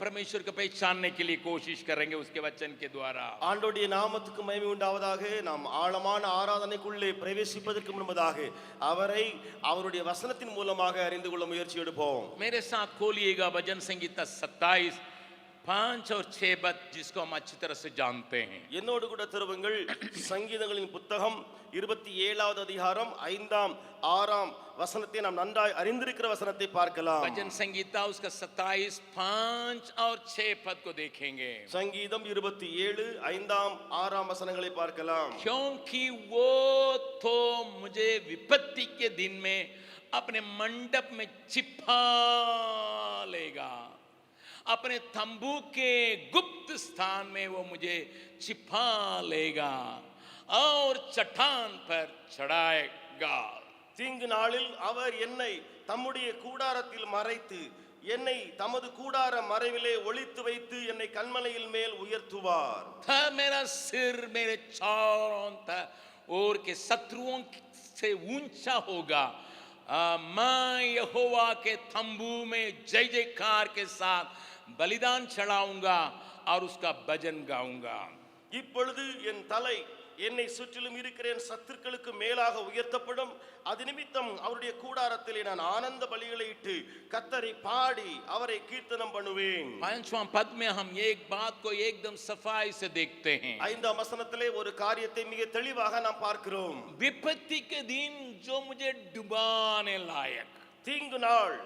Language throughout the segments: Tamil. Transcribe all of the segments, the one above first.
परमेश्वर को पहचानने के लिए कोशिश करेंगे उसके वचन के द्वारा। ஆண்டவருடைய நாமத்துக்கு மகிமை உண்டாவதாக. நாம் ஆழமான ஆராதனைக்குள்ளே பிரவேசிப்பதற்கு முன்பதாக அவரை அவருடைய வசனத்தின் மூலமாக அறிந்து கொள்ள முயற்சி எடுப்போம். मेरे साथ खोलिएगा भजन संगीता 27 5 और 6 पद जिसको हम अच्छी तरह से जानते हैं. என்னோடு கூட திருவுங்கள் சங்கீதங்களின் புத்தகம் 27வது அதிகாரம் 5ஆம் 6ஆம் வசனத்தை நாம் நன்றாய் அறிந்திருக்கிற வசனத்தை பார்க்கலாம். भजन संगीता उसका 27 5 और 6 पद को देखेंगे. சங்கீதம் 27 5ஆம் 6ஆம் வசனங்களை பார்க்கலாம். क्योंकि वो तो मुझे विपत्ति के दिन में अपने मंडप में छिपा लेगा, अपने तंबू के गुप्त स्थान में वो मुझे छिपा लेगा और चट्टान पर चढ़ाएगा. தீங்கு நாளில் அவர் என்னை தம்முடைய கூடாரத்தில் மறைத்து என்னை தமது கூடார மறைவிலே ஒளித்து வைத்து என்னை கன்மலையில் மேல் உயர்த்துவார். मेरा सिर मेरे चारों ओर के शत्रुओं से ऊंचा होगा. मैं यहोवा के तंबू में जय जयकार के साथ बलिदान चढ़ाऊंगा और उसका भजन गाऊंगा. இப்பொழுது என் தலை என்னை சுற்றிலும் இருக்கிற என் சத்துருக்களுக்கு மேலாக உயர்த்தப்படும். அது நிமித்தம் அவருடைய கூடாரத்திலே நான் ஆனந்த பலிகளை இட்டு கர்த்தரை பாடி அவரை கீர்த்தனம் பண்ணுவேன். 5वां पद में हम एक बात को एकदम सफाई से देखते हैं. 5ஆம் வசனத்திலே ஒரு காரியத்தை மிக தெளிவாக நாம் பார்க்கிறோம். विपत्ति के दिन जो मुझे डुबाने लायक, தீங்கு நாள்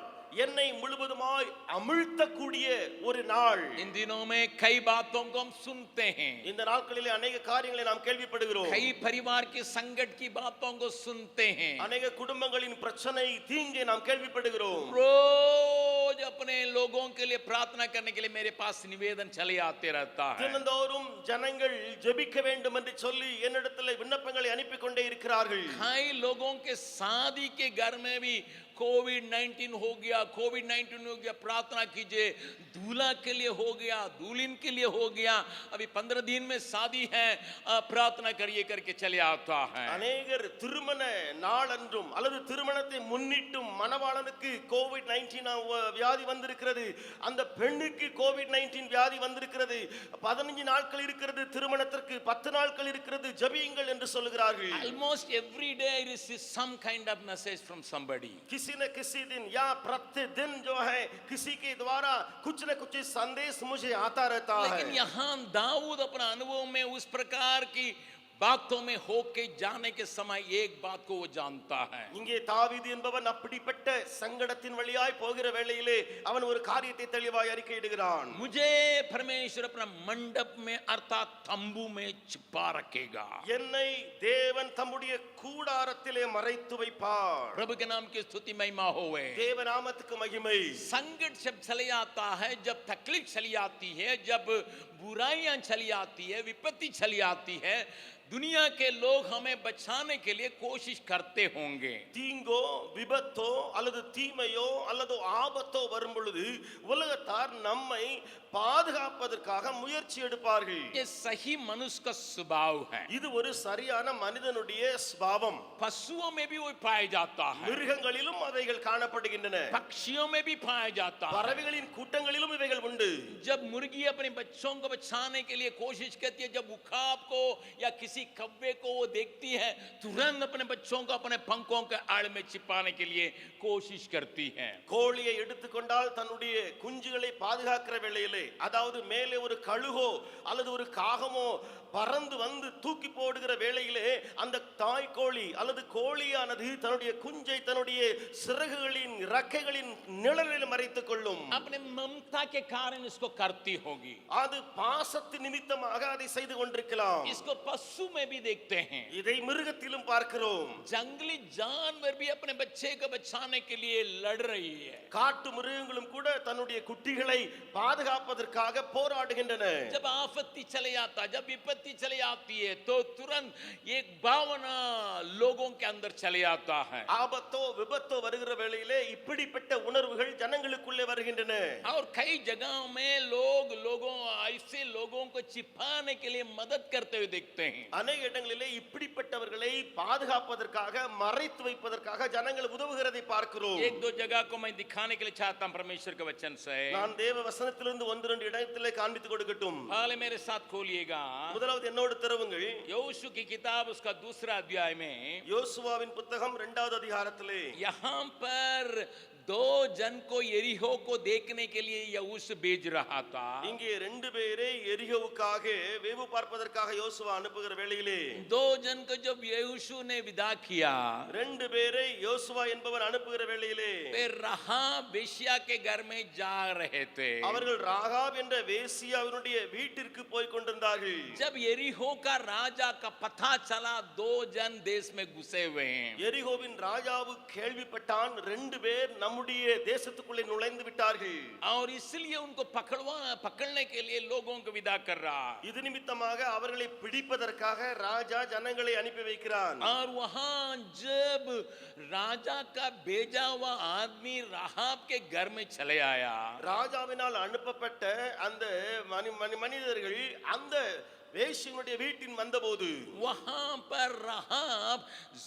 என்னை முழுவதுமாய் அமிழ்த்தக்கூடிய ஒரு நாள். इन दिनों में कई बातों को हम सुनते हैं. இந்த நாட்களிலே अनेक காரியங்களை நாம் கேள்விப்படுகிறோம். कई परिवार के संकट की बातों को सुनते हैं. अनेक குடும்பங்களின் பிரச்சனை தீங்கை நாம் கேள்விப்படுகிறோம். रोज अपने लोगों के लिए प्रार्थना करने के लिए मेरे पास निवेदन चले आते रहता है. தினந்தோறும் ஜனங்கள் ஜெபிக்க வேண்டும் என்று சொல்லி என்னிடத்தில் விண்ணப்பங்களை அனுப்பி கொண்டே இருக்கிறார்கள். कई लोगों के शादी के घर में भी कोविड-19 हो गया, कोविड-19 हो गया, प्रार्थना कीजिए. दूल्हा के लिए हो गया, दुल्हन के लिए हो गया, अभी 15 दिन में शादी है, प्रार्थना करिए करके चले आता है. அநேகர் திருமண நாளன்றும் அல்லது திருமணத்தை முன்னிட்டும் மணவாளனுக்கு கோவிட்-19 வியாதி வந்திருக்கிறது, அந்த பெண்ணுக்கு கோவிட்-19 வியாதி வந்திருக்கிறது, 15 நாட்கள் இருக்கிறது, திருமணத்திற்கு 10 நாட்கள் இருக்கிறது, ஜெபியுங்கள் என்று சொல்கிறார்கள். Almost every day I receive some kind of message from somebody. किसी न किसी दिन या प्रतिदिन जो है किसी के द्वारा कुछ न कुछ संदेश मुझे आता रहता है. लेकिन यहाँ दाऊद अपना अनुभव में उस प्रकार की बातों में होके जाने के समय एक बात को वो जानता है. இங்கே தாவீது என்பவன் அப்படிப்பட்ட சங்கடத்தின் வழியாய் போகிற வேளையிலே அவன் ஒரு காரியத்தை தெளிவாய் அறிக்கையிடுகிறான். मुझे परमेश्वर अपना मंडप में अर्थात तंबू में छिपा रखेगा. என்னை தேவன் தம்முடைய கூடாரத்திலே மறைத்து வைப்பார். प्रभु के नाम की स्तुति महिमा होवे. தேவ நாமத்துக்கு மகிமை. संकट जब चली आता है, जब तकलीफ चली आती है, जब बुराइयां चली आती है, विपत्ति चली आती है, दुनिया के लोग हमें बचाने के लिए कोशिश करते होंगे. தீங்கோ விபத்தோ அல்லது தீமையோ அல்லது ஆபத்தோ வரும் பொழுது உலகத்தார் நம்மை பாதுகாப்பதற்காக முயற்சி எடுப்பார்கள். ये सही मनुष्य का स्वभाव है. இது ஒரு சரியான மனிதனுடைய சுபாவம். पशुओं में भी वो पाया जाता है, மிருகங்களிலும் அவைகள் காணப்படுகின்றன, पक्षियों में भी पाया जाता है. பறவைகளின் கூட்டங்களிலும் இவைகள் உண்டு. जब मुर्गी अपने बच्चों को बचाने के लिए कोशिश करती है, जब उखाब को या किसी कव्वे को वो देखती है, तुरंत अपने बच्चों को अपने पंखों के आड़ में छिपाने के लिए कोशिश करती है. கோழியை எடுத்துக்கொண்டால் தன்னுடைய குஞ்சுகளை பாதுகாக்கிற வேளையிலே, அதாவது மேலே ஒரு கழுகோ அல்லது ஒரு காகமோ பறந்து வந்து தூக்கி போடுகிற வேளையிலே அந்த தாய் கோழி அல்லது கோழியானது தன்னுடைய குஞ்சை தன்னுடைய சிறகுகளின் ரெக்கைகளின் நிழலில் மறைத்துக் கொள்ளும். अपने ममता के कारण इसको करती होगी. அது பாசத்தின் நிமித்தமாக அதை செய்து கொண்டிருக்கலாம். इसको पशु में भी देखते हैं. இதை மிருகத்திலும் பார்க்கிறோம். जंगली जानवर भी अपने बच्चे को बचाने के लिए लड़ रही है. காட்டு மிருகங்களும் கூட தன்னுடைய குட்டிகளை பாதுகாப்பதற்காக போராடுகின்றன. जब आफत्ती चले आता, जब विपत्ति चली आती है, तो तुरंत एक भावना लोगों के अंदर चले आता है. ஆபத்தோ விபத்தோ வருகிற வேளையிலே இப்படிப்பட்ட உணர்வுகள் ஜனங்களுக்குள்ளே வருகின்றன. और कई जगहों में लोगों ऐसे लोगों को छिपाने के लिए मदद करते हुए देखते हैं। அநேக இடங்களிலே இப்படிப்பட்டவர்களை பாதுகாப்பதற்காக மறைத்து வைப்பதற்காக ஜனங்கள் உதவுகிறதை பார்க்கிறோம். एक दो जगह को मैं दिखाने के लिए चाहता हूं परमेश्वर के वचन से। நான் தேவ வசனத்திலிருந்து ஒன்று ரெண்டு இடத்திலே காண்பித்து கொடுக்கட்டும். पहले मेरे साथ खोलिएगा முதலாவது என்னோடு திறவுங்கள். यहोशू की किताब उसका दूसरा अध्याय में। யோசுவாவின் புத்தகம் 2வது அதிகாரத்திலே यहाँ पर दो जन को यरीहो को देखने के लिए यहोशू भेज रहा था। இங்கே ரெண்டு பேரை எரிகோவுக்காக வேவு பார்ப்பதற்காக யோசுவா அனுப்புகிற வேளையிலே दो जन को जब यहोशू ने विदा किया, ரெண்டு பேரை யோசுவா என்பவர் அனுப்புகிற வேளையிலே वे राहाब वेश्या के घर में जा रहे थे। அவர்கள் ராகாப் என்ற வேசியாவினுடைய வீட்டிற்கு போய் கொண்டிருந்தார்கள். जब यरीहो का राजा का पता चला दो जन देश में घुसे हुए हैं, எரிகோவின் ராஜாவு கேள்விப்பட்டான் ரெண்டு பேர் நம்முடைய தேசத்துக்குள்ளே நுழைந்து விட்டார்கள். और इसलिए उनको पकड़ने के लिए लोगों को विदा कर रहा। இது நிமித்தமாக அவர்களை பிடிப்பதற்காக ராஜா ஜனங்களை அனுப்பி வைக்கிறான். और वहां जब राजा का भेजा हुआ आदमी राहाब के घर में चले आया, ராஜாவினால் அனுப்பப்பட்ட அந்த மனிதர்கள் அந்த வேசியனுடைய வீட்டின் வந்தபோது वहां पर राहाब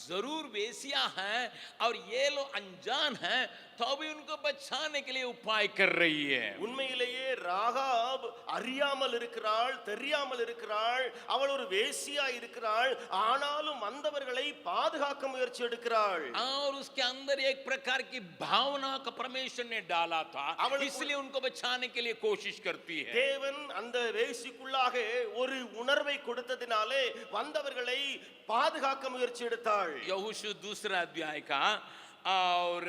जरूर वेश्या है और ये लोग अनजान है, तो भी उनको बचाने के लिए उपाय कर रही है। உண்மையிலேயே ராகாப் அறியாமல் இருக்கிறாள், தெரியாமல் இருக்கிறாள், அவள் ஒரு வேசியா இருக்கிறாள். ஆனாலும் வந்தவர்களை பாதுகாக்க முயற்சி எடுக்கிறாள். और उसके अंदर एक प्रकार की भावना का परमेश्वर ने डाला था, इसलिए उनको बचाने के लिए कोशिश करती है। தேவன் அந்த வேசிக்குள்ளாக ஒரு உணர்வை கொடுத்ததினாலே வந்தவர்களை பாதுகாக்க முயற்சி எடுத்தாள். यहोशू दूसरा अध्याय का और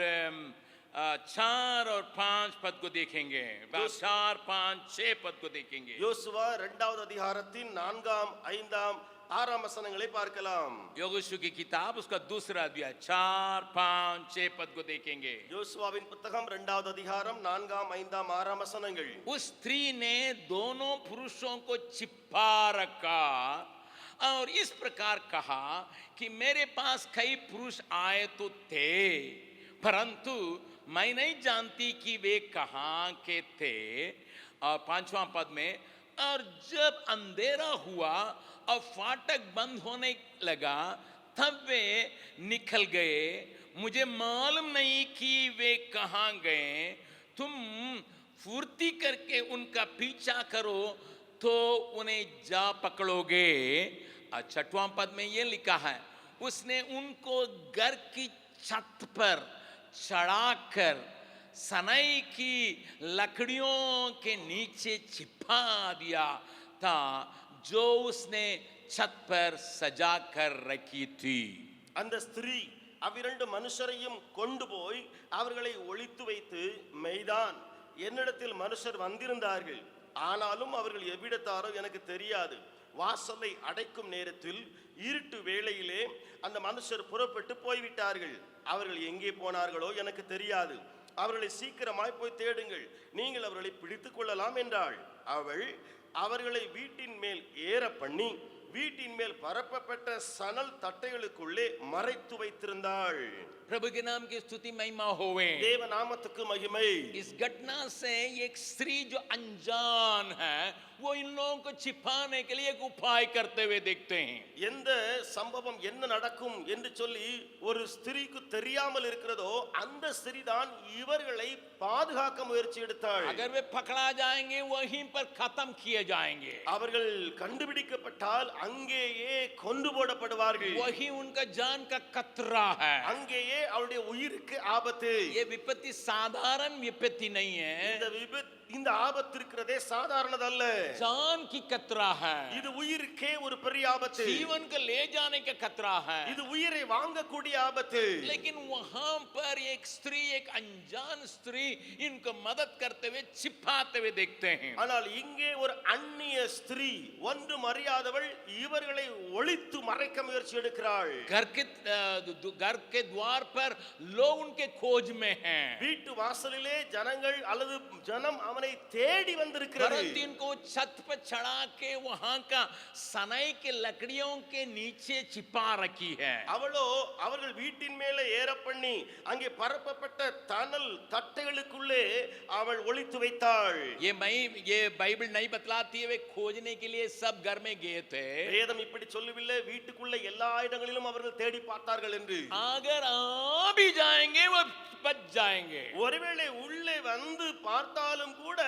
4 और 5 पद को देखेंगे, 4, 5, 6 पद को देखेंगे। யோசுவா 2வது அதிகாரத்தின் 4ஆம் 5ஆம் 6ஆம் வசனங்களை பார்க்கலாம். यहोशू की किताब उसका दूसरा अध्याय 4, 5, 6 पद को देखेंगे। யோசுவாவின் புத்தகம் 2வது அதிகாரம் 4ஆம் 5ஆம் 6ஆம் வசனங்கள். उस स्त्री ने दोनों पुरुषों को छिपा रखा और इस प्रकार कहा कि मेरे पास कई पुरुष आए तो थे, परंतु मैं नहीं जानती कि वे कहाँ के थे। और 5वां पद में, और जब अंधेरा हुआ और फाटक बंद होने लगा तब वे निकल गए, मुझे मालूम नहीं कि वे कहाँ गए। तुम फुर्ती करके उनका पीछा करो तो उन्हें जा पकड़ोगे। 6वां पद में ये लिखा है, उसने उनको घर की छत पर चढ़ाकर सनई की लकड़ियों के नीचे छिपा दिया था जो उसने छत पर सजा कर रखी थी। அந்த ஸ்திரீ அவ்விரண்டு மனுஷரையும் கொண்டு போய் அவர்களை ஒளித்து வைத்து, மெய்தான் என்னிடத்தில் மனுஷர் வந்திருந்தார்கள், ஆனாலும் அவர்கள் எவ்விடத்தாரோ எனக்கு தெரியாது. வாசலை அடைக்கும் நேரத்தில் இருட்டு வேளையிலே அந்த மனுஷர் புறப்பட்டு போய்விட்டார்கள். அவர்கள் எங்கே போனார்களோ எனக்கு தெரியாது. அவர்களை சீக்கிரமாய் போய் தேடுங்கள், நீங்கள் அவர்களை பிடித்துக் கொள்ளலாம் என்றாள். அவள் அவர்களை வீட்டின் மேல் ஏற பண்ணி வீட்டின் மேல் பரப்பப்பட்ட சணல் தட்டைகளுக்குள்ளே மறைத்து வைத்திருந்தாள். प्रभु के नाम की स्तुति महिमा होवे। தேவ நாமத்துக்கு மகிமை. इस घटना से एक स्त्री जो अनजान है वो इन लोगों को छिपाने के लिए एक उपाय करते हुए देखते हैं। எந்த சம்பவம் என்ன நடக்கும் என்று சொல்லி ஒரு ஸ்திரீக்கு தெரியாமல் இருக்கிறதோ அந்த ஸ்திரீதான் இவர்களை பாதுகாக்க முயற்சி எடுத்தாள். अगर वे पकड़ा जाएंगे वहीं पर खत्म किए जाएंगे, அவர்கள் கண்டுபிடிக்கப்பட்டால் அங்கேயே கொண்டு போடப்படுவார்கள். वही उनका जान का खतरा है, அங்கேயே அவருடைய உயிருக்கு ஆபத்து. ये विपत्ति साधारण विपत्ति नहीं है, இந்த ஆபத்து இருக்கிறதே சாதாரணதல்ல. जान की खतरा है, இது உயிருக்கே ஒரு பெரிய ஆபத்து. जीवन को ले जाने का खतरा है। இது உயிரை வாங்கக்கூடிய ஆபத்து. लेकिन वहां पर एक स्त्री, एक अनजान स्त्री इनको मदद करते हुए छिपाते हुए देखते हैं। ஆனால் இங்கே ஒரு அந்நிய ஸ்திரீ, ஒன்றும் அறியாதவள் இவர்களை ஒளித்து மறைக்க முயற்சி எடுக்கிறாள். घर के द्वार पर लोग उनके खोज में हैं। வீட்டு வாசலிலே ஜனங்கள் அல்லது ஜனம் அவனை தேடி வந்திருக்கிறது. परंतु इनको छत पर चढ़ा के वहां का सनई के लकड़ियों के नीचे छिपा रखी है. அவளோ அவர்கள் வீட்டின் மேலே ஏற பண்ணி அங்கே பரப்பப்பட்ட தணல் தட்டைகளுக்குள்ளே அவள் ஒளித்து வைத்தாள். ये बाइबल नहीं बतलाती है वे खोजने के लिए सब घर में गए थे. வேதம் இப்படி சொல்லவில்லை வீட்டுக்குள்ள எல்லா இடங்களிலும் அவர்கள் தேடி பார்த்தார்கள் என்று. अगर आ भी जाएंगे वो बच जाएंगे. ஒருவேளை உள்ளே வந்து பார்த்தாலும் கூட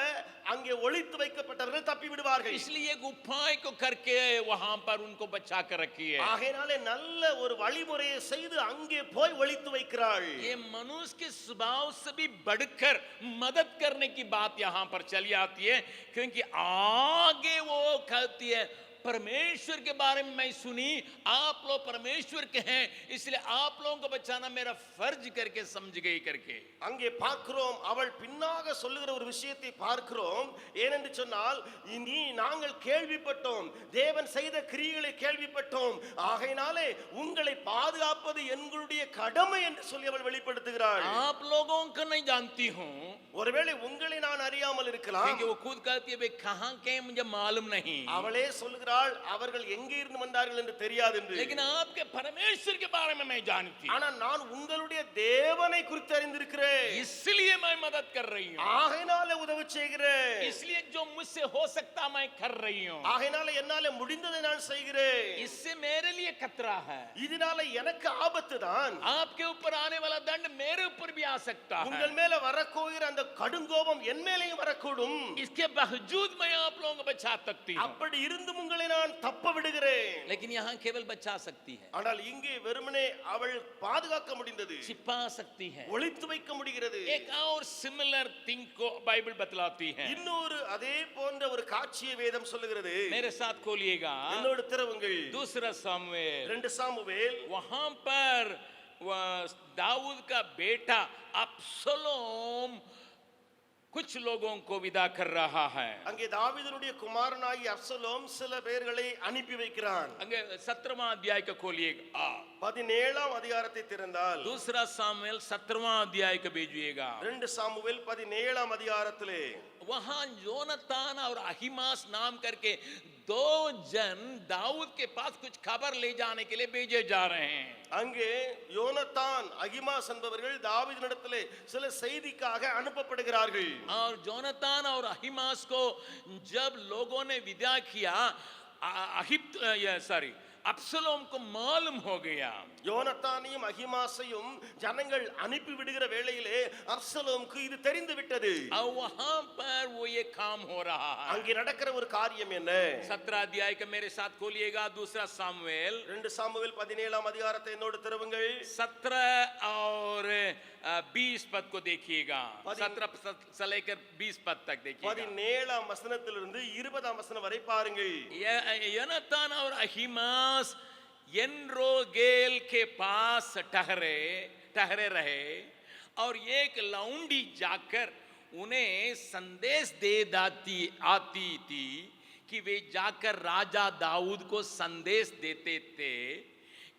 அங்கே ஒளித்து வைக்கப்பட்டவர்கள் தப்பி விடுவார்கள். इसलिए एक उपाय को करके वहां पर उनको बचा कर रखी है. ஆகையாலே நல்ல ஒரு வழிமுறையை செய்து அங்கே போய் ஒளித்து வைக்கிறாள். ये मनुष्य के स्वभाव से भी बढ़कर मदद करने की बात यहाँ पर चली आती है, क्योंकि आगे वो कहती है परमेश्वर के बारे में मैं सुनी, आप लोग परमेश्वर के हैं, इसलिए आप लोगों को बचाना मेरा फर्ज करके समझ गई करके. அங்கே பார்க்கிறோம் அவள் பின்னாக சொல்லுகிற ஒரு விஷயத்தை பார்க்கிறோம். ஏனென்று சொன்னால் இனி நாங்கள் கேள்விப்பட்டோம், தேவன் செய்த கிரியைகளை கேள்விப்பட்டோம், ஆகையினாலே உங்களை பாதுகாப்பது எங்களுடைய கடமை என்று சொல்லி அவள் வெளிப்படுத்துகிறாள். आप लोगों को नहीं जानती हूँ, ஒருவேளை உங்களை நான் அறியாமல் இருக்கலாம். क्योंकि वो खुद कहती है वे कहाँ के हैं मुझे मालूम नहीं. அவளே சொல்லுகிறாள் அவர்கள் எங்கே இருந்து வந்தார்கள் என்று தெரியாது என்று. लेकिन आपके परमेश्वर के बारे में मैं जानती हूँ. ஆனா நான் உங்களுடைய தேவனை குறித்து அறிந்திருக்கிறேன். इसलिए मैं मदद कर रही हूँ. ஆகையினாலே உதவி செய்கிறேன். इसलिए जो मुझसे हो सकता मैं कर रही हूँ. ஆகையினாலே என்னாலே முடிந்ததை நான் செய்கிறேன். इससे मेरे लिए खतरा है. இதனால எனக்கு ஆபத்து தான். आपके ऊपर आने वाला दंड मेरे ऊपर भी आ सकता है. உங்கள் மேல வரப்போகிற அந்த கடுங்கோபம் என் மேலேயும் வரக்கூடும். इसके बावजूद मैं आप लोगों को बचा सकती हूँ. அப்படி இருந்தும் உங்களை நான் தப்ப விடுகிறேன். लेकिन यहाँ केवल बचा सकती है, ஆனால் இங்கே வெறுமனே அவள் பாதுகாக்க முடிந்தது, छिपा सकती है. ஒளித்து வைக்க முடிகிறது. एक और सिमिलर थिंग को बाइबल बतलाती है. இன்னொரு அதே போன்ற ஒரு காட்சியை வேதம் சொல்லுகிறது. मेरे साथ खोलिएगा என்னோடு திறவுங்கள். दूसरा सामुएल. 2 சாமுவேல். वहां पर दाऊद का बेटा अब्सलोम कुछ लोगों को विदा कर रहा है. அங்கே தாவீதுடைய குமாரனாகி அப்சலோம் சில பேர்களை அனுப்பி வைக்கிறான். अंगे 17वां अध्याय को खोलिएगा. 17ஆம் அதிகாரத்தை திறந்தால் दूसरा सामुएल 17वां अध्याय को भेजिएगा. 2 சாமுவேல் 17ஆம் அதிகாரத்திலே वहां योनातान और अहीमास नाम करके दो जन दाऊद के पास कुछ खबर ले जाने के लिए भेजे जा रहे हैं. அங்கே யோனத்தான் அகிமாஸ் என்பவர்கள் தாவீதினிடத்திலே சில செய்திக்காக அனுப்பப்படுகிறார்கள். और जोनातान और अहीमास को जब लोगों ने विदा किया, अब्सलोम को मालूम हो गया. யோனத்தானையும் அகிமாசையும் ஜனங்கள் அனுப்பி விடுகிற வேளையிலே அப்சலோமுக்கு இது தெரிந்து விட்டது. और वहां पर वो ये काम हो रहा है. அங்கே நடக்கிற ஒரு காரியம் என்ன? 17 अध्याय का मेरे साथ खोलिएगा. दूसरा सामुएल 2 சாமுவேல் 17ஆம் அதிகாரத்தை என்னோடு திறவுங்கள். 17 और 20 पद को देखिएगा. 17 से लेकर 20 पद तक देखिएगा. 17ஆம் வசனத்திலிருந்து 20ஆம் வசனம் வரை பாருங்கள். योनातान और अहीमास एनरोगेल के पास ठहरे रहे और एक लौंडी जाकर उन्हें संदेश दे आती थी कि वे जाकर राजा दाऊद को संदेश देते थे,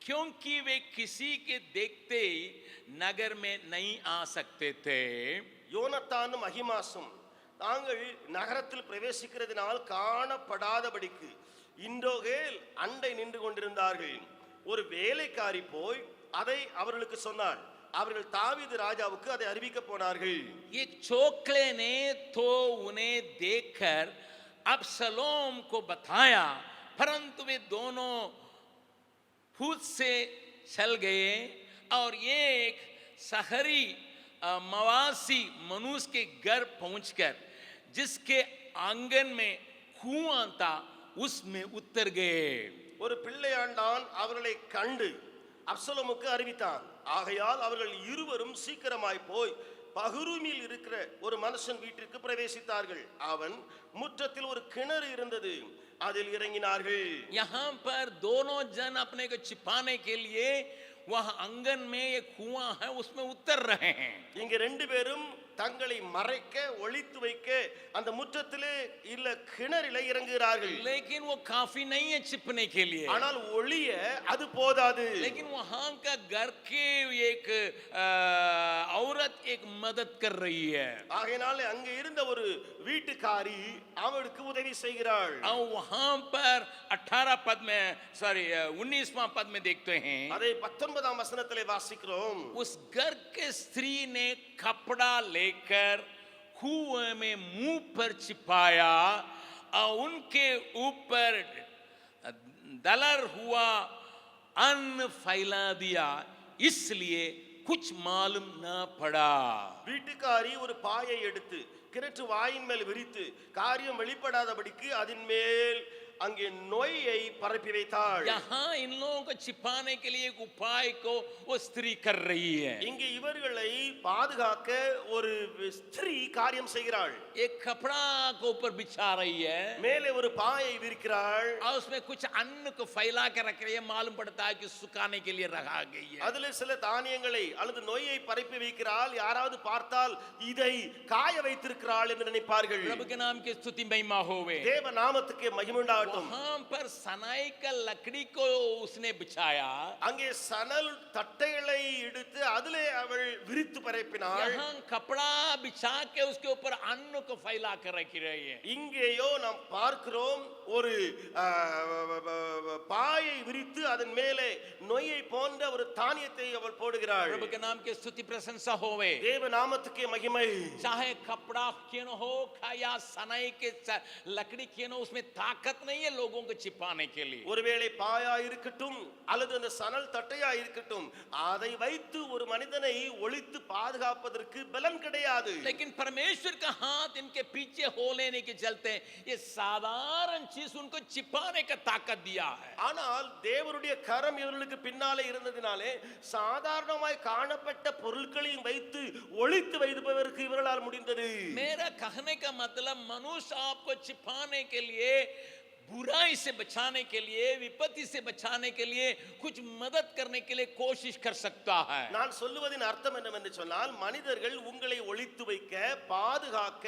क्योंकि वे किसी के देखते ही नगर में नहीं आ सकते थे. யோனத்தானும் அகிமாசும் தாங்கள் நகரத்தில் பிரவேசிக்கிறதுனால் காணப்படாதபடிக்கு இன்றோகேல் அண்டை நின்று கொண்டிருந்தார்கள். ஒரு வேலைக்காரி போய் அதை அவர்களுக்கு சொன்னாள். அவர்கள் தாவீது ராஜாவுக்கு அதை அறிவிக்க போனார்கள். एक चोखले ने तो उन्हें देखकर अब्सलोम को बताया, परंतु वे दोनों खुद से चल गए और एक शहरी मवासी मनुष्य के घर पहुंचकर जिसके आंगन में कुआं था उसमें उतर गए. ஒரு பிள்ளையாண்டான் அவர்களை கண்டு அப்சலோமுக்கு அறிவித்தான். ஆகையால் அவர்கள் இருவரும் சீக்கிரமாய் போய் பகுருமில் இருக்கிற ஒரு மனுஷன் வீட்டிற்கு பிரவேசித்தார்கள். அவன் முற்றத்தில் ஒரு கிணறு இருந்தது, அதில் இறங்கினார்கள். यहाँ पर दोनों जन अपने को छिपाने के लिए वह आंगन में एक कुआं है उसमें उतर रहे हैं. இங்க 2 பேரும் தங்களை மறைக்க ஒளித்து வைக்க அந்த முற்றத்திலே இல்ல கிணறிலே இறங்குகிறார்கள். लेकिन वो काफी नहीं है छिपने के लिए. ஆனால் ஒளிய அது போதாது. लेकिन वहां का घर के एक औरत एक मदद कर रही है. ஆகையால அங்க இருந்த ஒரு வீட்டுக்காரி அவளுக்கு உதவி செய்கிறாள். और वहां पर 18 पद में 19वां पद में देखते हैं. அதை 19ஆம் வசனத்திலே வாசிக்கிறோம். उस घर के स्त्री ने कपड़ा लेकर कुएं में मुंह पर छिपाया और उनके ऊपर दलर हुआ अन्न फैला दिया, इसलिए कुछ मालूम न पड़ा. வீட்டுக்காரி ஒரு பாயை எடுத்து கிணற்று வாயின் மேல் விரித்து காரியம் வெளிப்படாதபடிக்கு அதன் மேல் அங்கே நோயை பரப்பி வைத்தாள். यहाँ इन लोगों को छिपाने के लिए एक उपाय को वो स्त्री कर रही है. இங்கே இவர்களை பாதுகாக்க ஒரு ஸ்திரீ காரியம் செய்கிறாள். एक कपड़ा को ऊपर बिछा रही है, மேலே ஒரு பாயை விரிக்கிறாள். और उसमें कुछ अन्न को फैला के रख रही है. मालूम पड़ता है कि सुखाने के लिए रखा गई है. அதிலே சில தானியங்களை அல்லது நோயை பரப்பி வைக்கிறாள். யாராவது பார்த்தால் இதை காய வைத்திருக்கிறாள் என்று நினைப்பார்கள். प्रभु के नाम की स्तुति महिमा होवे. தேவ நாமத்துக்கு மகிமை உண்டாகட்டும். वहां पर सनाई का लकड़ी को उसने बिछाया. அங்கே சணல் தட்டைகளை எடுத்து அதிலே அவள் விரித்து பரப்பினாள். यहाँ कपड़ा बिछा के उसके ऊपर अन्न को फैला कर रख रही है. இங்கேயோ நாம் பார்க்கிறோம் ஒரு பாயை விரித்து அதன் மேலே நொய்யை போன்ற ஒரு தானியத்தை அவள் போடுகிறாள். प्रभु के नाम की स्तुति प्रशंसा होवे. தேவ நாமத்துக்கே மகிமை. चाहे कपड़ा क्यों न हो या सनाई के लकड़ी क्यों न, उसमें ताकत नहीं है लोगों को छिपाने के लिए. ஒருவேளை பாயா இருக்கட்டும் அல்லது அந்த சணல் தட்டையா இருக்கட்டும், அதை வைத்து ஒரு மனிதனை ஒளித்து பாதுகாப்பதற்கு பலன் கிடையாது. लेकिन परमेश्वर का हाथ इनके पीछे हो लेने के चलते ये साधारण चीज उनको छिपाने का ताकत दिया है. ஆனால் தேவனுடைய கரம் இவர்களுக்கு பின்னாலே இருந்ததினாலே சாதாரணமாய் காணப்பட்ட பொருட்களையும் வைத்து ஒளித்து வைப்பதற்கு இவர்களால் முடிந்தது. मेरा कहने का मतलब मनुष्य आपको छिपाने के लिए, बुराई से बचाने के लिए, विपत्ति से बचाने के लिए, कुछ मदद करने के लिए कोशिश कर सकता है. நான் சொல்லுவதின் அர்த்தம் என்னவென்று சொன்னால், மனிதர்கள் உங்களை ஒளித்து வைக்க பாதுகாக்க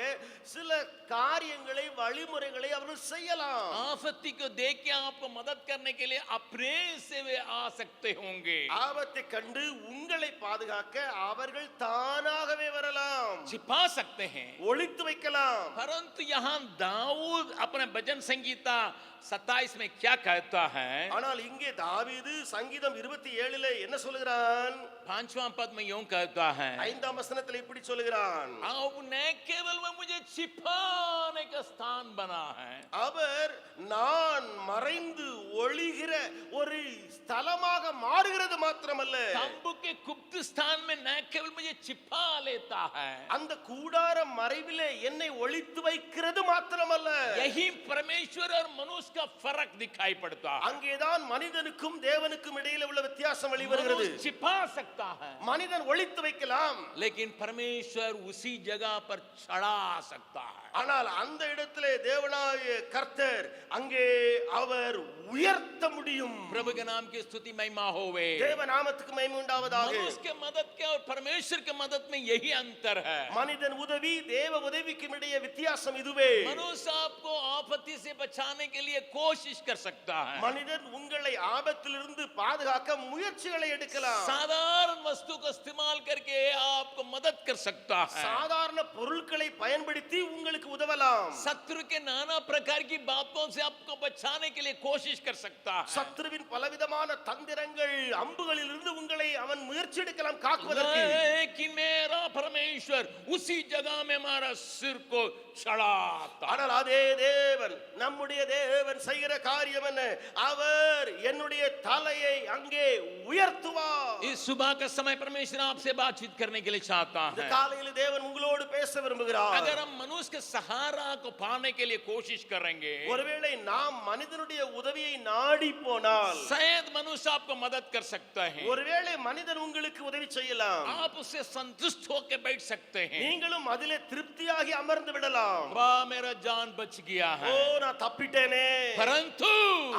சில காரியங்களை வழிமுறைகளை அவர்கள் செய்யலாம். आपत्ति को देख के आपको मदद करने के लिए अपने से वे आ सकते होंगे. ஆபத்தை கண்டு உங்களை பாதுகாக்க அவர்கள் தானாகவே வரலாம், छिपा सकते हैं. ஒளித்து வைக்கலாம். परंतु यहाँ दाऊद अपने भजन संगीता 27 में क्या कहता है? ஆனால் இங்கே தாவீது சங்கீதம் 27 என்ன சொல்கிறான்? 5वां पद में यूं कहता है, 5ஆம் வசனத்தில் இப்படி சொல்கிறான், आपने केवल वो मुझे छिपाने का स्थान बना है. அவர் நான் மறைந்து ஒளிகிற ஒரு ஸ்தலமாக மாறுகிறது மாத்திரமல்ல, तंबू के गुप्त स्थान में न केवल मुझे छिपा लेता है, அந்த கூடார மறைவிலே என்னை ஒளித்து வைக்கிறது மாத்திரமல்ல, यही परमेश्वर और मनुष्य का फर्क दिखाई पड़ता है. அங்கேதான் மனிதனுக்கும் தேவனுக்கும் இடையில உள்ள வித்தியாசம் வெளிவருகிறது. मनुष्य छिपा सकता है, மனிதன் ஒளித்து வைக்கலாம், लेकिन परमेश्वर उसी जगह पर चढ़ा सकता है. ஆனால் அந்த இடத்திலே தேவனாகிய கர்த்தர் அங்கே அவர் உயர்த்த முடியும். प्रभु के नाम की स्तुति महिमा होवे. தேவ நாமத்துக்கு மகிமை உண்டாவதாக. मनुष्य के मदद के और परमेश्वर के मदद में यही अंतर है. மனிதன் உதவி தேவ உதவிக்கும் இடையே வித்தியாசம் இதுவே. मनुष्य आपको आपत्ति से बचाने के लिए कोशिश कर सकता है. மனிதன் உங்களை ஆபத்திலிருந்து பாதுகாக்க முயற்சிகளை எடுக்கலாம். साधारण वस्तु को इस्तेमाल करके आपको मदद कर सकता है. சாதாரண பொருட்களை பயன்படுத்தி உங்களுக்கு உதவலாம். शत्रु के नाना प्रकार की बातों से आपको बचाने के लिए कोशिश कर सकता है. சத்ருவின் பலவிதமான தந்திரங்கள் அம்புகளிலிருந்து உங்களை அவன் முயற்சி எடுக்கலாம் காக்குவதற்கு. लेकिन मेरा परमेश्वर उसी जगह में हमारा सिर को चढ़ाता. ஆனால் அதே தேவன் நம்முடைய தேவன் செய்கிற காரியம் என்ன? அவர் என்னுடைய தலையை அங்கே உயர்த்துவார். इस सुबह का समय परमेश्वर आपसे बातचीत करने के लिए चाहता இந்த है. காலையில் தேவன் உங்களோடு பேச விரும்புகிறார். अगर हम मनुष्य के सहारा को पाने के लिए कोशिश करेंगे, ஒருவேளை நாம் மனிதனுடைய உதவியை நாடி போனால், शायद मनुष्य आपको मदद कर सकता है. ஒருவேளை மனிதன் உங்களுக்கு உதவி செய்யலாம், आप उससे संतुष्ट होकर बैठ सकते हैं. நீங்களும் அதிலே திருப்தியாகி அமர்ந்து விடலாம். वाह मेरा जान बच गया है. நான் தப்பிட்டேனே. परंतु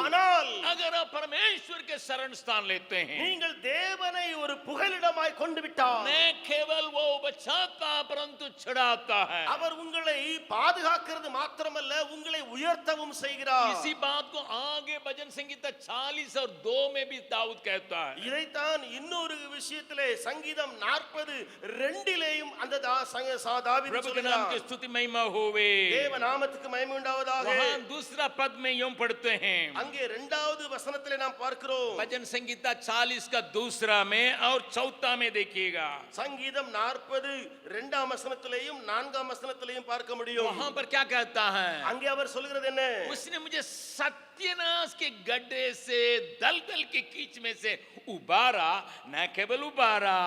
ஆனால் अगर आप परमेश्वर के शरण स्थान लेते हैं, நீங்கள் தேவனை ஒரு புகலிடமாய் கொண்டு விட்டால் न केवल वो बचाता परंतु छुड़ाता है। அவர் உங்களை பாதுகாக்கிறது மாத்திரமல்ல, உங்களை உயர்த்தவும் செய்கிறார். इसी बात को आगे भजन संगीता 40 और 2 में भी दाऊद कहता है। இதைத்தான் இன்னொரு விஷயத்திலே சங்கீதம் 42 அந்த தாவீது प्रभु के नाम की சொல்கிறார். स्तुति महिमा होवे। தேவ நாமத்துக்கு மகிமை உண்டாவதாக. वहां दूसरा पद में यूं पढ़ते हैं, அங்கே இரண்டாவது வசனத்திலே நாம் பார்க்கிறோம். भजन संगीता 40 का दूसरा में और चौथा में देखिएगा। சங்கீதம் 40 இரண்டாம் வசனத்திலேயும் 4ஆம் வசனத்திலேயும் பார்க்க முடியும். वहां पर क्या कहता है? அங்கே அவர் சொல்கிறது என்ன? उसने मुझे सत्यनाश के गड्ढे से, दलदल के कीच में से उबारा, न केवल उबारा,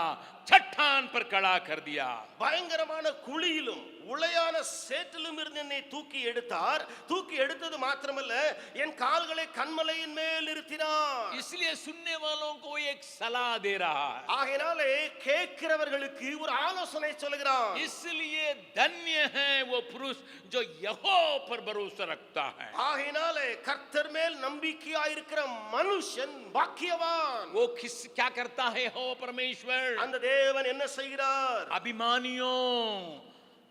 चट्टान पर खड़ा कर दिया। பயங்கரமான குழியிலும் உளையான சேற்றிலும் இருந்து என்னை தூக்கி எடுத்தார். தூக்கி எடுத்தது மாத்திரமல்ல, என் கால்களை கன்மலையின் மேல் நிறுத்தினார். इसलिए सुनने वालों को एक सलाह दे रहा है। ஆகையினாலே கேட்கிறவர்களுக்கு ஒரு ஆலோசனை சொல்கிறார். इसलिए धन्य है वो पुरुष जो यहोवा पर भरोसा रखता है। ஆகையினாலே கர்த்தர் மேல் நம்பிக்கையாயிருக்கிற மனுஷன் பாக்கியவான். वो क्या करता है यहोवा परमेश्वर? அந்த தேவன் என்ன செய்கிறார்? अभिमानियों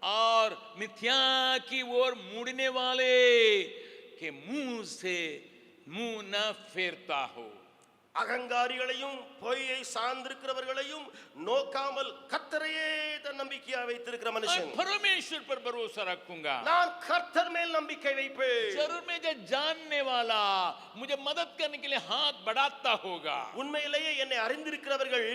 और मिथ्या की ओर मुड़ने वाले के मुंह से मुंह न फेरता हो। அகங்காரிகளையும் பொய்யை சார்ந்திருக்கிறவர்களையும் நோக்காமல் கர்த்தரையே தன் நம்பிக்கையா வைத்திருக்கிற மனுஷன். परमेश्वर पर भरोसा रखूंगा। நான் கர்த்தர் மேல் நம்பிக்கை வைப்பேன். जरूर में जो जानने वाला मुझे मदद करने के लिए हाथ बढ़ाता होगा। உண்மையிலேயே என்னை அறிந்திருக்கிறவர்கள்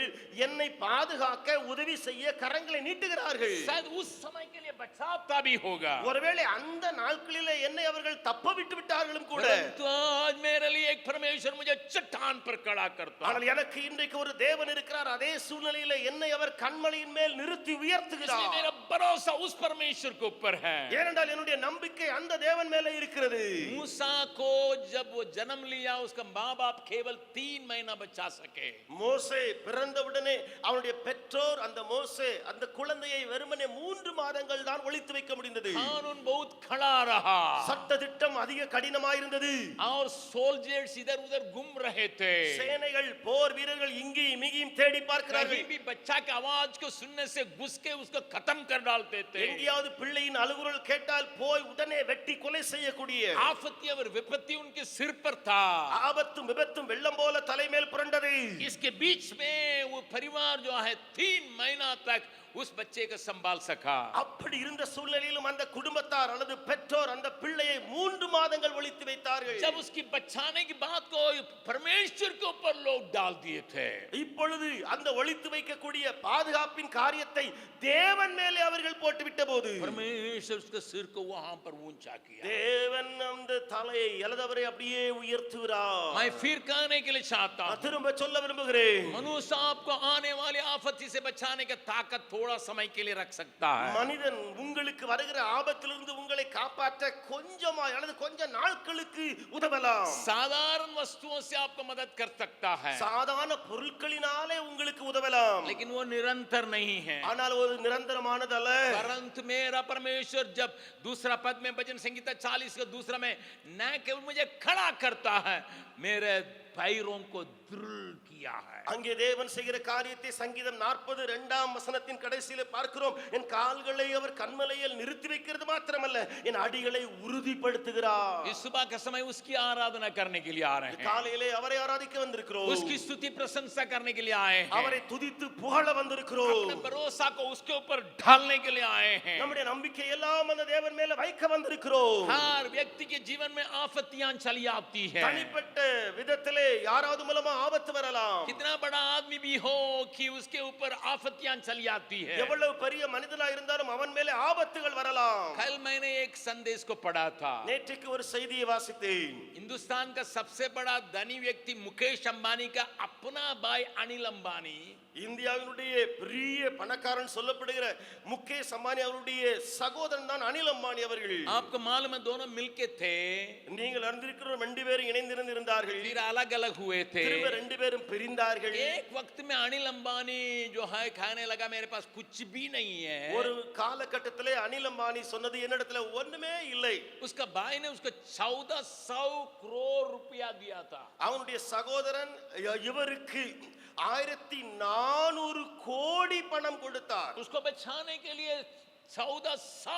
என்னை பாதுகாக்க உதவி செய்ய கரங்களை நீட்டுகிறார்கள். शायद उस समय के लिए बचाता भी होगा। ஒருவேளை அந்த நாட்களிலே என்னை அவர்கள் தப்ப விட்டு விட்டார்களும் கூட. परंतु आज मेरे लिए एक परमेश्वर मुझे चट्टान पर खड़ा करता है। ஆனால் எனக்கு இன்றைக்கு ஒரு தேவன் இருக்கிறார். அதே சூழ்நிலையிலே என்னை அவர் கன்மலையின் மேல் நிறுத்தி इसलिए உயர்த்துகிறார். मेरा भरोसा उस परमेश्वर के ऊपर है। ஏனென்றால் என்னுடைய நம்பிக்கை அந்த தேவன் மேலே இருக்கிறது. मूसा को जब वो जन्म लिया, उसका माँ बाप केवल 3 महीना बचा सके। மோசே பிறந்தவுடனே அவனுடைய பெற்றோர் அந்த மோசே அந்த குழந்தையை வெறுமனே 3 மாதங்கள் தான் ஒளித்து வைக்க முடிந்தது. कानून बहुत खड़ा रहा சட்ட திட்டம் அதிக கடினமாயிருந்தது. और सोल्जर्स इधर उधर घूम रहे थे। சேனைகள் போர் வீரர்கள் இங்கேயும் இங்கேயும் தேடி பார்க்கிறார்கள். कहीं भी बच्चा की आवाज को सुनने से घुस के उसको खत्म कर डालते थे। எங்கேயாவது பிள்ளையின் அழுகுரல் கேட்டால் போய் உடனே வெட்டி கொலை செய்யக்கூடிய आफती और विपत्ति उनके सिर पर था। ஆபத்தும் விபத்தும் வெள்ளம் போல தலைமேல் புரண்டது. इसके बीच में वो परिवार जो है 3 महीना तक उस बच्चे को संभाल सका। அப்படி இருந்த சூழ்நிலையிலும் அந்த குடும்பத்தார் அல்லது பெற்றோர் அந்த பிள்ளையை 3 மாதங்கள் ஒளித்து வைத்தார்கள். जब उसकी बचाने की बात को परमेश्वर के ऊपर लोग डाल दिए थे। இப்பொழுது அந்த ஒளித்து வைக்கக்கூடிய பாதுகாப்பின் காரியத்தை தேவன் மேலே அவர்கள் போட்டு விட்டபோது परमेश्वर उसके सिर को वहां पर ऊंचा किया। தேவன் அந்த தலையை இலதவரை அப்படியே உயர்த்துகிறார். मैं फिर कहने के लिए चाहता हूं, நான் திரும்ப சொல்ல விரும்புகிறேன். मनुष्य आपको आने वाली आफत से बचाने की ताकत थोड़ा समय के लिए रख सकता है। மனிதன் உங்களுக்கு வருகிற ஆபத்திலிருந்து உங்களை காப்பாற்ற கொஞ்சமாய் அல்லது கொஞ்ச நாட்களுக்கு உதவலாம். साधारण वस्तुओं से आपको मदद कर सकता है, சாதாரண பொருட்களினாலே உங்களுக்கு உதவலாம். लेकिन वो निरंतर नहीं है। ஆனால் ஒரு நிரந்தரமானது அல்ல. परंतु मेरा परमेश्वर जब दूसरा पद में भजन संगीता 40 का दूसरा में न केवल मुझे खड़ा करता है, मेरे पैरों को दृढ़ किया है। அங்கே தேவன் செய்கிற காரியத்தை சங்கீதம் 40 2ஆம் வசனத்தின் கடைசியிலே பார்க்கிறோம். என் கால்களை அவர் கன்மலையில் நிறுத்தி வைக்கிறது மாத்திரமல்ல, என் அடிகளை உறுதிப்படுத்துகிறார். इस सुबह के समय उसकी आराधना करने के लिए आ रहे हैं, காலையிலே அவரை ஆராதிக்க வந்திருக்கிறோம். उसकी स्तुति प्रशंसा करने के लिए आए हैं, அவரை துதித்து புகழ வந்திருக்கிறோம். अपने भरोसा को उसके ऊपर ढालने के लिए आए हैं। நம்முடைய நம்பிக்கை எல்லாம் அந்த தேவன் மேல வைக்க வந்திருக்கிறோம். हर व्यक्ति के जीवन में आफतियां चली आती है। தனிப்பட்ட விதத்திலே யாராவது மூலமா ஆபத்து வரலாம். कितना बड़ा आदमी भी हो कि उसके ऊपर आफतियां चली आती है। எவ்வளவு பெரிய மனிதனா இருந்தாலும் அவன் மேலே ஆபத்துகள் வரலாம். कल मैंने एक संदेश को पढ़ा था। நேற்றுக்கு ஒரு செய்தியை வாசித்தேன். हिंदुस्तान का सबसे बड़ा धनी व्यक्ति मुकेश अंबानी का अपना भाई अनिल अंबानी இந்தியாவினுடைய பெரிய பணக்காரன் சொல்லப்படுகிற முகேஷ் அம்பானி அவருடைய சகோதரன் தான் அனில் அம்பானி அவர்கள். आपको मालूम है दोनों मिलके थे, நீங்கள் அறிந்திருக்கிற ரெண்டு பேரும் இணைந்திருந்தார்கள், फिर अलग अलग हुए थे. திரும்ப ரெண்டு பேரும் பிரிந்தார்கள். एक वक्त में अनिल अंबानी जो है कहने लगा मेरे पास कुछ भी नहीं है. ஒரு காலகட்டத்திலே அனில் அம்பானி சொன்னது என்னிடத்துல ஒண்ணுமே இல்லை. उसका भाई ने उसको 1400 करोड़ रुपया दिया था. அவனுடைய சகோதரன் இவருக்கு 1400 கோடி பணம் கொடுத்தார். उसको बचाने के लिए 1400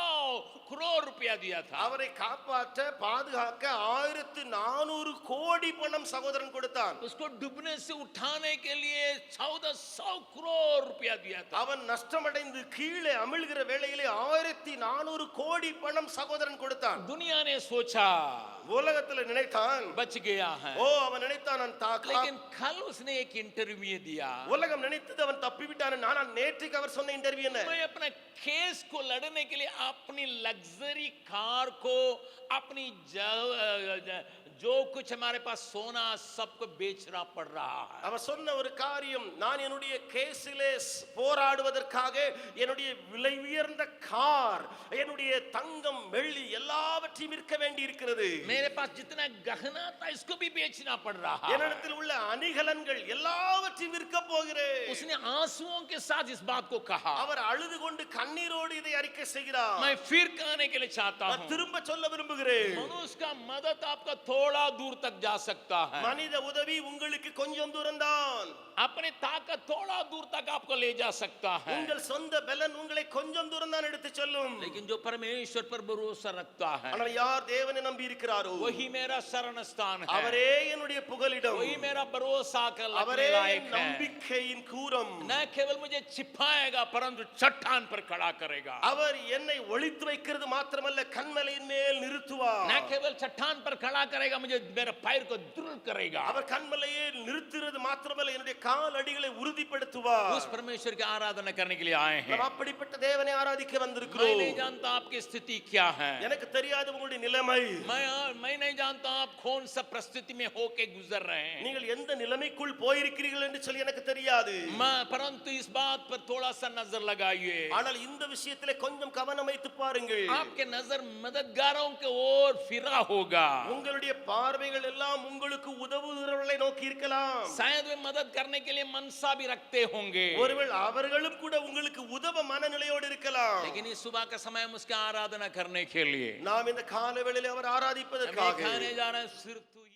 करोड़ रुपया दिया था. அவரை காப்பாற்ற பாதுகாக்க 1400 கோடி பணம் சகோதரன் கொடுத்தான். उसको डूबने से उठाने के लिए 1400 करोड़ रुपया दिया था. அவன் நஷ்டமடைந்து கீழே அமிழ்கிற வேளையிலே 1400 கோடி பணம் சகோதரன் கொடுத்தான். दुनिया ने सोचा உலகத்துல நினைத்தான் बच गया है, ஓ அவன் நினைத்தான் நான் लेकिन कल उसने एक इंटरव्यू दिया. உலகம் நினைத்தது அவன் தப்பி விட்டான். ஆனால் நேற்றுக்கு அவர் சொன்ன இன்டர்வியூ என்ன? मैं अपना केस को लड़ने के लिए अपनी लग्जरी कार को, अपनी जो कुछ हमारे पास सोना सबको बेचना पड़ रहा है. அவர் சொன்ன ஒரு காரியம், நான் என்னுடைய கேஸிலே போராடுவதற்காக என்னுடைய விலை உயர்ந்த கார், என்னுடைய தங்கம் வெள்ளி எல்லாவற்றையும் விற்க வேண்டி இருக்கிறது. मेरे पास जितना गहना था इसको भी बेचना पड़ रहा है. என்னிடத்தில் உள்ள அணிகலன்கள் எல்லாவற்றையும் விற்க போகிறேன். उसने आंसुओं के साथ इस बात को कहा. அவர் அழுது கொண்டு கண்ணீரோடு இதை அறிக்கை செய்கிறார். मैं फिर कहने के लिए चाहता நான் हूं, திரும்ப சொல்ல விரும்புகிறேன், मनुष्य का मदद आपका थोड़ा दूर तक जा सकता है. மனித உதவி உங்களுக்கு கொஞ்சம் தூரம்தான். अपने ताकत थोड़ा दूर तक आपको ले जा सकता है, உங்கள் சொந்த பலன் உங்களை கொஞ்சம் தூரம் தான் எடுத்து செல்லும். लेकिन जो परमेश्वर पर भरोसा रखता है ஆனால் யார் தேவனை நம்பி இருக்கிறாரோ वही मेरा शरण स्थान है, அவரே என்னுடைய புகலிடம், वही मेरा भरोसा कर लगने அவரே लायक है. நம்பிக்கையின் கூரம். न केवल मुझे छिपाएगा परंतु चट्टान पर खड़ा करेगा. அவர் என்னை ஒளித்து வைக்கிறது மாத்திரமல்ல, கன்மலையின் மேல் நிறுத்துவார். न केवल चट्टान पर खड़ा करेगा, मुझे मेरे पैर को दृढ़ करेगा. அவர் கன்மலையை நிறுத்துறது மாத்திரமல்ல, என்னுடைய கால் அடிகளை உறுதிப்படுத்துவார். उस परमेश्वर की आराधना करने के लिए आए हैं. நாம் அப்படிப்பட்ட தேவனை ஆராதிக்க मैं வந்திருக்கிறோம். नहीं जानता आपकी स्थिति क्या है, எனக்கு தெரியாது உங்களுடைய நிலைமை. मैं नहीं जानता आप कौन सा परिस्थिति में होके गुजर रहे हैं, நீங்கள் எந்த நிலைமைக்குள் போயிருக்கிறீர்கள் என்று சொல்லி எனக்கு தெரியாது. परंतु इस बात पर थोड़ा सा नजर लगाइए. ஆனால் இந்த விஷயத்திலே கொஞ்சம் கவனம் வைத்து பாருங்கள். आपके नजर मददगारों के ओर फिरा होगा. உங்களுடைய பார்வைகள் எல்லாம் உங்களுக்கு உதவுகிறவர்களை நோக்கி இருக்கலாம். शायद वे मदद करने के लिए मनसा भी रखते होंगे, ஒருவேளை அவர்களும் கூட உங்களுக்கு உதவ மனநிலையோடு இருக்கலாம். लेकिन इस सुबह का समय हम उसकी आराधना करने के लिए நாம் இந்த காலவேளையிலே அவர் हम ये ஆராதிப்பதற்காக खाने जा रहे हैं सिर्फ तू ही